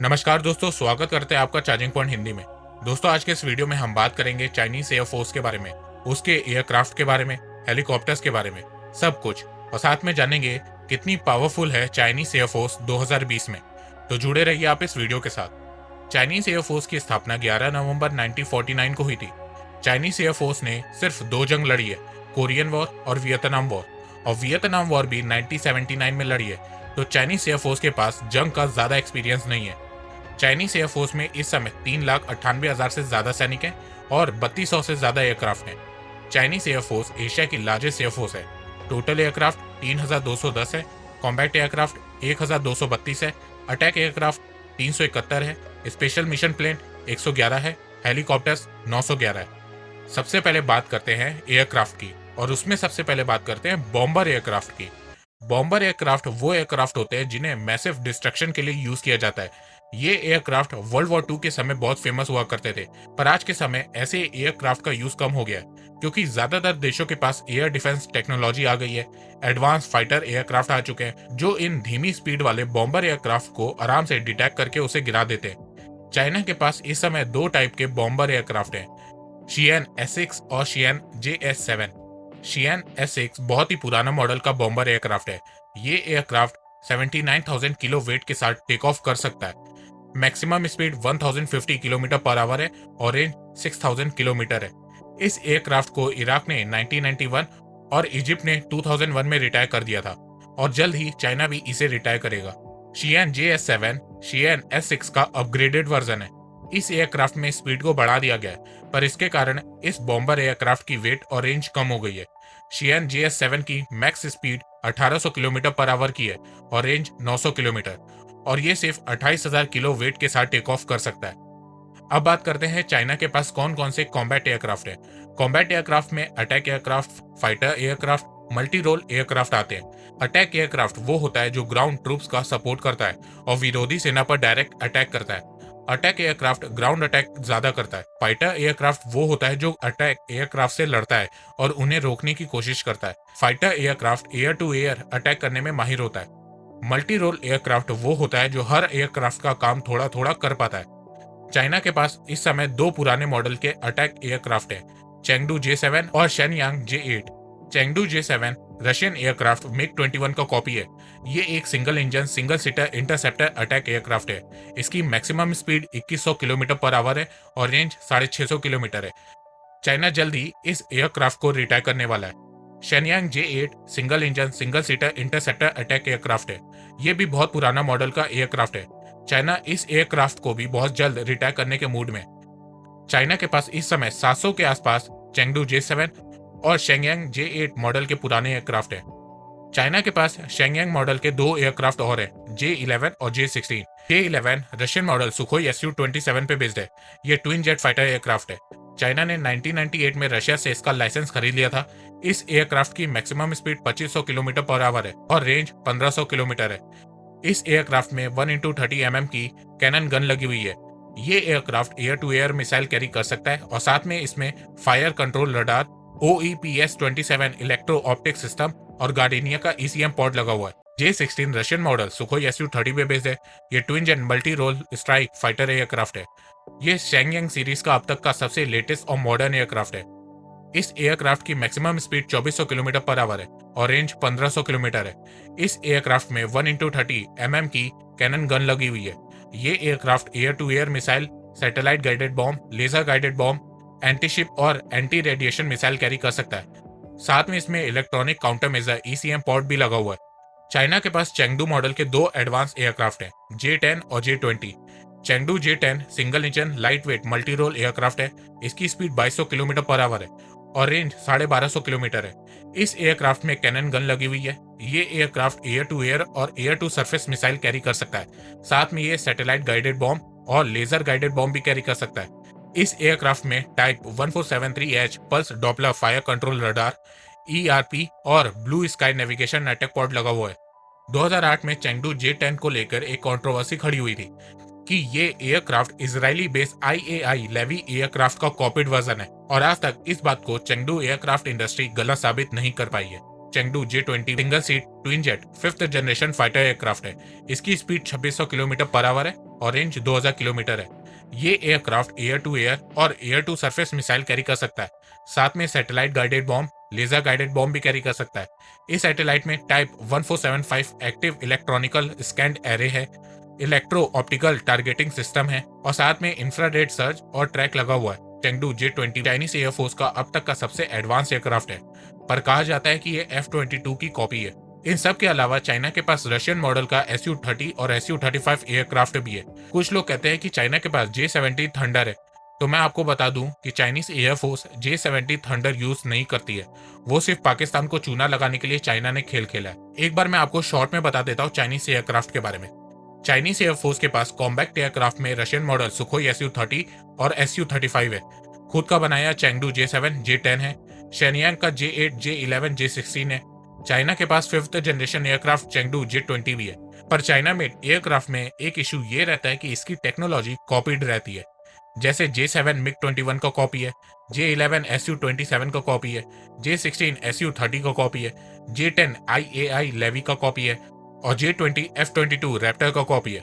नमस्कार दोस्तों, स्वागत करते हैं आपका चार्जिंग पॉइंट हिंदी में। दोस्तों, आज के इस वीडियो में हम बात करेंगे चाइनीज एयरफोर्स के बारे में, उसके एयरक्राफ्ट के बारे में, हेलीकॉप्टर्स के बारे में, सब कुछ। और साथ में जानेंगे कितनी पावरफुल है चाइनीज एयरफोर्स 2020 में। तो जुड़े रहिए आप इस वीडियो के साथ। चाइनीज एयरफोर्स की स्थापना 11 नवंबर 1949 को हुई थी। चाइनीज एयरफोर्स ने सिर्फ 2 जंग लड़ी है, कोरियन वॉर और वियतनाम वॉर। और वियतनाम वॉर भी 1979 में लड़ी है। तो चाइनीज एयरफोर्स के पास जंग का ज्यादा एक्सपीरियंस नहीं है। चाइनीज एयरफोर्स में इस समय 3,98,000 से ज्यादा सैनिक हैं और 3200 से ज्यादा एयरक्राफ्ट हैं। चाइनीज एयरफोर्स एशिया की लार्जेस्ट एयरफोर्स है। टोटल एयरक्राफ्ट 3,210 है, कॉम्बैट एयरक्राफ्ट 1,232 है, अटैक एयरक्राफ्ट 371 है, स्पेशल मिशन प्लेन 111 है, हेलीकॉप्टर्स 911 है। सबसे पहले बात करते हैं एयरक्राफ्ट की, और उसमें सबसे पहले बात करते हैं बॉम्बर एयरक्राफ्ट की। बॉम्बर एयरक्राफ्ट वो एयरक्राफ्ट होते हैं जिन्हें मैसिव डिस्ट्रक्शन के लिए यूज किया जाता है। ये एयरक्राफ्ट वर्ल्ड वॉर 2 के समय बहुत फेमस हुआ करते थे, पर आज के समय ऐसे एयरक्राफ्ट का यूज कम हो गया है क्योंकि ज्यादातर देशों के पास एयर डिफेंस टेक्नोलॉजी आ गई है। एडवांस फाइटर एयरक्राफ्ट आ चुके हैं जो इन धीमी स्पीड वाले बॉम्बर एयरक्राफ्ट को आराम से डिटेक्ट करके उसे गिरा देते हैं। चाइना के पास इस समय 2 टाइप के बॉम्बर एयरक्राफ्ट हैं, शियन S6 और शियन JS7। शियन S6 बहुत ही पुराना मॉडल का बॉम्बर एयरक्राफ्ट है। ये एयरक्राफ्ट 79,000 किलो वेट के साथ टेक ऑफ कर सकता है। Maximum speed 1050 kilometre per hour है और रेंज 6000 किलोमीटर है। इस एयरक्राफ्ट को इराक ने 1991 और इजिप्ट ने 2001 में रिटायर कर दिया था, और जल्द ही चाइना भी इसे रिटायर करेगा। शियन JS7 शियन S6 का अपग्रेडेड वर्जन है। इस एयरक्राफ्ट में स्पीड को बढ़ा दिया गया है, पर इसके कारण इस बॉम्बर एयरक्राफ्ट की वेट और रेंज कम हो गई है। शियन JS7 की max speed 1800 kilometre per our की है और रेंज 900 किलोमीटर, और ये सिर्फ 28,000 किलो वेट के साथ टेक ऑफ कर सकता है। अब बात करते हैं चाइना के पास कौन कौन से कॉम्बैट एयरक्राफ्ट है। कॉम्बैट एयरक्राफ्ट में attack aircraft, fighter aircraft, multi role aircraft आते हैं। अटैक एयरक्राफ्ट वो होता है जो ग्राउंड ट्रूप्स का सपोर्ट करता है और विरोधी सेना पर डायरेक्ट अटैक करता है। अटैक एयरक्राफ्ट ग्राउंड अटैक ज्यादा करता है। फाइटर एयरक्राफ्ट वो होता है जो अटैक एयरक्राफ्ट से लड़ता है और उन्हें रोकने की कोशिश करता है। Fighter aircraft air to air attack करने में माहिर होता है। मल्टी रोल एयरक्राफ्ट वो होता है जो हर एयरक्राफ्ट का काम थोड़ा थोड़ा कर पाता है। चाइना के पास इस समय 2 पुराने मॉडल के अटैक एयरक्राफ्ट हैं, चेंगडू J7 और Shenyang J8। Chengdu J7 Russian aircraft MiG-21 का कॉपी है। ये एक single engine single seater interceptor attack aircraft है। इसकी maximum speed 2100 kilometre per hour है और रेंज 650 किलोमीटर है। चाइना जल्द ही इस एयरक्राफ्ट को रिटायर करने वाला है। Shenyang J8 single engine single seater interceptor attack aircraft है। ये भी बहुत पुराना मॉडल का एयरक्राफ्ट है। चाइना इस एयरक्राफ्ट को भी बहुत जल्द रिटायर करने के मूड में है। चाइना के पास इस समय 700 के आसपास चेंगडू J7 और शेंगयांग J8 मॉडल के पुराने एयरक्राफ्ट हैं। चाइना के पास शेंगयांग मॉडल के 2 एयरक्राफ्ट और हैं, J11 और J16। J11 Russian model Sukhoi Su-27 पे बेस्ड है। ये ट्विन जेट फाइटर एयरक्राफ्ट है। चाइना ने 1998 में रशिया से इसका लाइसेंस खरीद लिया था। इस एयरक्राफ्ट की maximum speed 2500 kilometre per hour है और रेंज 1500 किलोमीटर है। इस एयरक्राफ्ट में 1x30 mm की कैनन गन लगी हुई है। ये aircraft air to air missile carry कर सकता है और साथ में इसमें fire control radar, OEPS-27 electro optic system और गार्डिनिया का ECM पॉड लगा हुआ है। J16 Russian model Sukhoi Su-30 पे बेस्ड है। ये twin jet multi role strike fighter aircraft है। ये शेंगयांग सीरीज का अब तक का सबसे लेटेस्ट और मॉडर्न एयरक्राफ्ट है। इस एयरक्राफ्ट की maximum speed 2400 kilometre per hour है और रेंज 1500 किलोमीटर है। इस एयरक्राफ्ट में 1x30 mm की कैनन गन लगी हुई है। ये aircraft air to air missile, satellite guided bomb, laser guided bomb, anti ship और एंटी रेडिएशन मिसाइल कैरी कर सकता है। साथ में इसमें electronic counter measure ECM pod भी लगा हुआ है। चाइना के पास चेंगडू मॉडल के 2 एडवांस एयरक्राफ्ट हैं, J10 और J20। Chengdu J10 single engine light weight multi role aircraft है। इसकी स्पीड 2200 किलोमीटर पर आवर है और रेंज 1250 किलोमीटर है। इस एयरक्राफ्ट में कैनन गन लगी हुई है। ये एयरक्राफ्ट एयर टू एयर और air to surface missile carry कर सकता है। साथ में ये सैटेलाइट गाइडेड बॉम्ब और लेजर गाइडेड बॉम्ब भी कैरी कर सकता है। इस एयरक्राफ्ट में type 1473H pulse Doppler fire control radar, ERP और blue sky navigation network pod लगा हुआ है। 2008 में चेंगडू J10 को लेकर एक कंट्रोवर्सी खड़ी हुई थी कि ये aircraft Israeli based IAI Lavi aircraft का कॉपीड वर्जन है, और आज तक इस बात को चेंगडू एयरक्राफ्ट इंडस्ट्री गलत साबित नहीं कर पाई है। Chengdu J20 single seat twin jet 5th generation fighter aircraft है। इसकी स्पीड 2600 किलोमीटर पर आवर है रेंज 2000 किलोमीटर है। ये एयरक्राफ्ट एयर टू एयर और air to surface missile carry कर सकता है। साथ में satellite guided bomb, laser guided bomb भी कैरी कर सकता है। इस सैटेलाइट में type 1475 active electronical scanned array है, इलेक्ट्रो ऑप्टिकल टारगेटिंग सिस्टम है और साथ में इंफ्रारेड सर्च और ट्रैक लगा हुआ है। चेंगडू J-20 चाइनीज एयरफोर्स का अब तक का सबसे एडवांस एयरक्राफ्ट है, पर कहा जाता है कि ये F-22 की कॉपी है। इन सब के अलावा चाइना के पास रशियन मॉडल का Su-30 और Su-35 एयरक्राफ्ट भी है। कुछ लोग कहते हैं कि चाइना के पास J-70 थंडर है, तो मैं आपको बता दूं कि Chinese air force J-70 thunder use नहीं करती है। वो सिर्फ पाकिस्तान को चूना लगाने के लिए चाइना ने खेल खेला है। एक बार मैं आपको शॉर्ट में बता देता हूँ चाइनीज एयरक्राफ्ट के बारे में। चाइनीज एयरफोर्स के पास कॉम्बैक्ट एयरक्राफ्ट में रशियन मॉडल सुखोई Su-30 और Su-35 है। खुद का बनाया चेंगडू J-7, J-10 है। शेनयांग का J-8, J-11, J-16 है। चाइना के पास 5th generation aircraft Chengdu J-20 भी है। पर चाइना में एयरक्राफ्ट में एक इशू ये रहता है कि इसकी टेक्नोलॉजी कॉपीड रहती है। जैसे J-7 MiG-21 का कॉपी है, J-11 Su-27 का कॉपी है, J-16 Su-30 का कॉपी है, J-10 IAI लेवी का कॉपी है और J-20 F-22 रैप्टर का कॉपी है।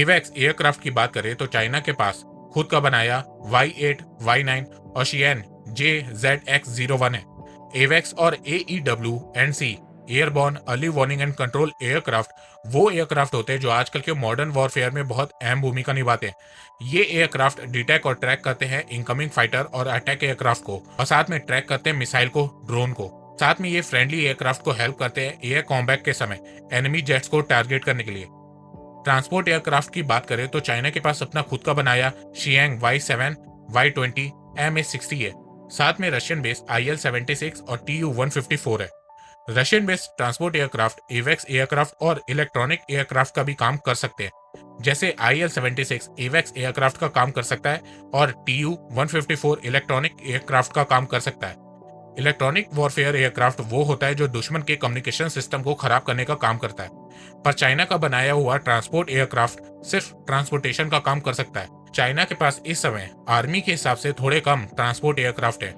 एवेक्स एयरक्राफ्ट की बात करें तो चाइना के पास खुद का बनाया Y-8, Y-9 और शियन JZX-01 है। एवेक्स और AEW&C airborne early warning and control aircraft वो एयरक्राफ्ट होते हैं जो आजकल के मॉडर्न वॉरफेयर में बहुत अहम भूमिका निभाते हैं। ये एयरक्राफ्ट डिटेक्ट और ट्रैक करते हैं इनकमिंग फाइटर और अटैक एयरक्राफ्ट को और साथ में ट्रैक करते हैं मिसाइल को, ड्रोन को। साथ में ये फ्रेंडली एयरक्राफ्ट को हेल्प करते हैं एयर कॉम्बैट के समय एनिमी जेट्स को टारगेट करने के लिए। ट्रांसपोर्ट एयरक्राफ्ट की बात करें तो चाइना के पास अपना खुद का बनाया शियांग Y-7, Y-20, MH-60 है। साथ में रशियन बेस्ड IL-76 और Tu-154 है। रशियन बेस्ड ट्रांसपोर्ट एयरक्राफ्ट एवेक्स एयरक्राफ्ट और इलेक्ट्रॉनिक एयरक्राफ्ट का भी काम कर सकते हैं। जैसे IL-76 एवेक्स एयरक्राफ्ट का काम कर सकता है और Tu-154 इलेक्ट्रॉनिक एयरक्राफ्ट का काम कर सकता है। इलेक्ट्रॉनिक वॉरफेयर एयरक्राफ्ट वो होता है जो दुश्मन के कम्युनिकेशन सिस्टम को खराब करने का काम करता है। पर चाइना का बनाया हुआ ट्रांसपोर्ट एयरक्राफ्ट सिर्फ ट्रांसपोर्टेशन का काम कर सकता है। चाइना के पास इस समय आर्मी के हिसाब से थोड़े कम ट्रांसपोर्ट एयरक्राफ्ट है।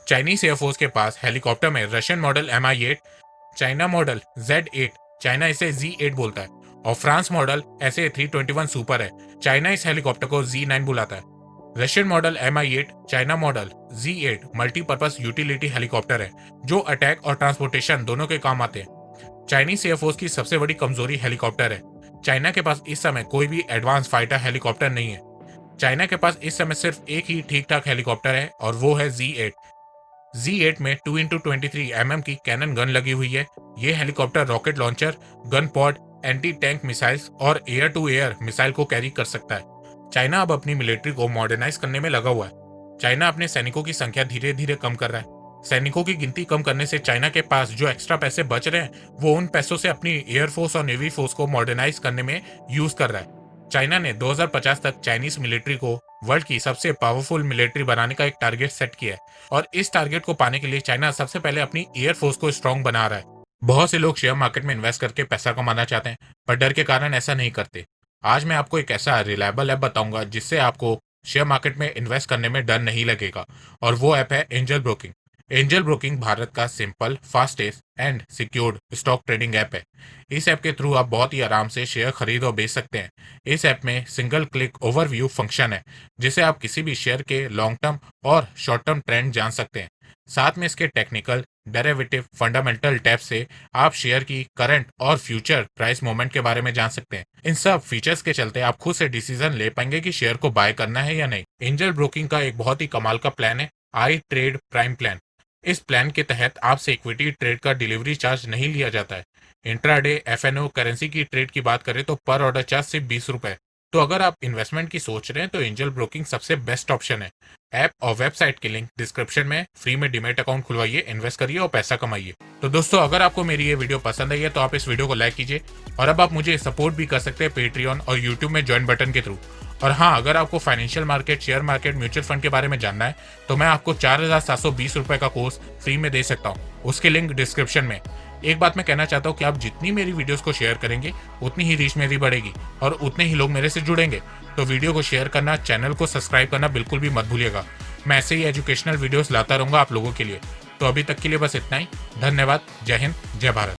चाइनीज एयरफोर्स के पास हेलीकॉप्टर में Russian model Mi-8, China model Z-8, China इसे Z-8 बोलता है, और फ्रांस मॉडल SA-321 सुपर है। चाइना इस हेलीकॉप्टर को Z-9 बुलाता है। Russian model Mi-8, China model Z-8 multipurpose utility helicopter है जो अटैक और ट्रांसपोर्टेशन दोनों के काम आते हैं। चाइनीज एयरफोर्स की सबसे बड़ी कमजोरी हेलीकॉप्टर है। चाइना के पास इस समय कोई भी एडवांस फाइटर हेलीकॉप्टर नहीं है। चाइना के पास इस समय सिर्फ एक ही ठीक ठाक हेलीकॉप्टर है और वो है Z-8। Z-8 में 2x23 mm की कैनन गन लगी हुई है। ये helicopter rocket launcher, gun pod, anti tank missiles और एयर टू एयर मिसाइल को कैरी कर सकता है। चाइना अब अपनी मिलिट्री को मॉडर्नाइज करने में लगा हुआ है। चाइना अपने सैनिकों की संख्या धीरे धीरे कम कर रहा है। सैनिकों की गिनती कम करने से चाइना के पास जो एक्स्ट्रा पैसे बच रहे हैं वो उन पैसों से अपनी एयरफोर्स और नेवी फोर्स को मॉडर्नाइज करने में यूज कर रहा है। चाइना ने 2050 तक चाइनीज मिलिट्री को वर्ल्ड की सबसे पावरफुल मिलिट्री बनाने का एक टारगेट सेट किया है और इस टारगेट को पाने के लिए चाइना सबसे पहले अपनी एयरफोर्स को स्ट्रांग बना रहा है। बहुत से लोग शेयर मार्केट में इन्वेस्ट करके पैसा कमाना चाहते हैं पर डर के कारण ऐसा नहीं करते। आज मैं आपको एक ऐसा रिलायबल ऐप बताऊंगा जिससे आपको शेयर मार्केट में इन्वेस्ट करने में डर नहीं लगेगा और वो ऐप है Angel Broking. Angel Broking Bharat का simple, fastest and secured stock trading app है। इस ऐप के थ्रू आप बहुत ही आराम से शेयर खरीद और बेच सकते हैं। इस ऐप में सिंगल क्लिक ओवरव्यू फंक्शन है जिससे आप किसी भी शेयर के लॉन्ग टर्म और शॉर्ट टर्म ट्रेंड जान सकते हैं। साथ में इसके टेक्निकल, डेरिवेटिव, फंडामेंटल टैब से आप शेयर की करंट और फ्यूचर प्राइस मूवमेंट के बारे में जान सकते हैं। इन सब फीचर्स के चलते आप खुद से डिसीजन ले पाएंगे कि शेयर को बाय करना है या नहीं। एंजल ब्रोकिंग का एक बहुत ही कमाल का प्लान है आई ट्रेड प्राइम प्लान। इस प्लान के तहत आपसे इक्विटी ट्रेड का डिलीवरी चार्ज नहीं लिया जाता है। इंट्राडे FNO करेंसी की ट्रेड की बात करें तो पर ऑर्डर चार्ज सिर्फ 20 रुपए। तो अगर आप इन्वेस्टमेंट की सोच रहे हैं तो एंजल ब्रोकिंग सबसे बेस्ट ऑप्शन है। ऐप और वेबसाइट की लिंक डिस्क्रिप्शन में। फ्री में डीमैट अकाउंट खुलवाइए, इन्वेस्ट करिए और पैसा कमाइए। तो दोस्तों, अगर आपको मेरी ये वीडियो पसंद आई है तो आप इस वीडियो को लाइक कीजिए और अब आप मुझे सपोर्ट भी कर सकते हैं पेट्रियन और यूट्यूब में ज्वाइन बटन के थ्रू। और हाँ, अगर आपको financial market, share market, mutual fund के बारे में जानना है तो मैं आपको 4720 रुपए का कोर्स फ्री में दे सकता हूँ। उसकी लिंक डिस्क्रिप्शन में। एक बात मैं कहना चाहता हूँ कि आप जितनी मेरी वीडियोस को शेयर करेंगे उतनी ही रीच मेरी बढ़ेगी और उतने ही लोग मेरे से जुड़ेंगे। तो वीडियो को शेयर करना, चैनल को सब्सक्राइब करना बिल्कुल भी मत भूलिएगा। मैं ऐसे ही एजुकेशनल वीडियोस लाता रहूंगा आप लोगों के लिए। तो अभी तक के लिए बस इतना ही। धन्यवाद। जय हिंद, जय भारत।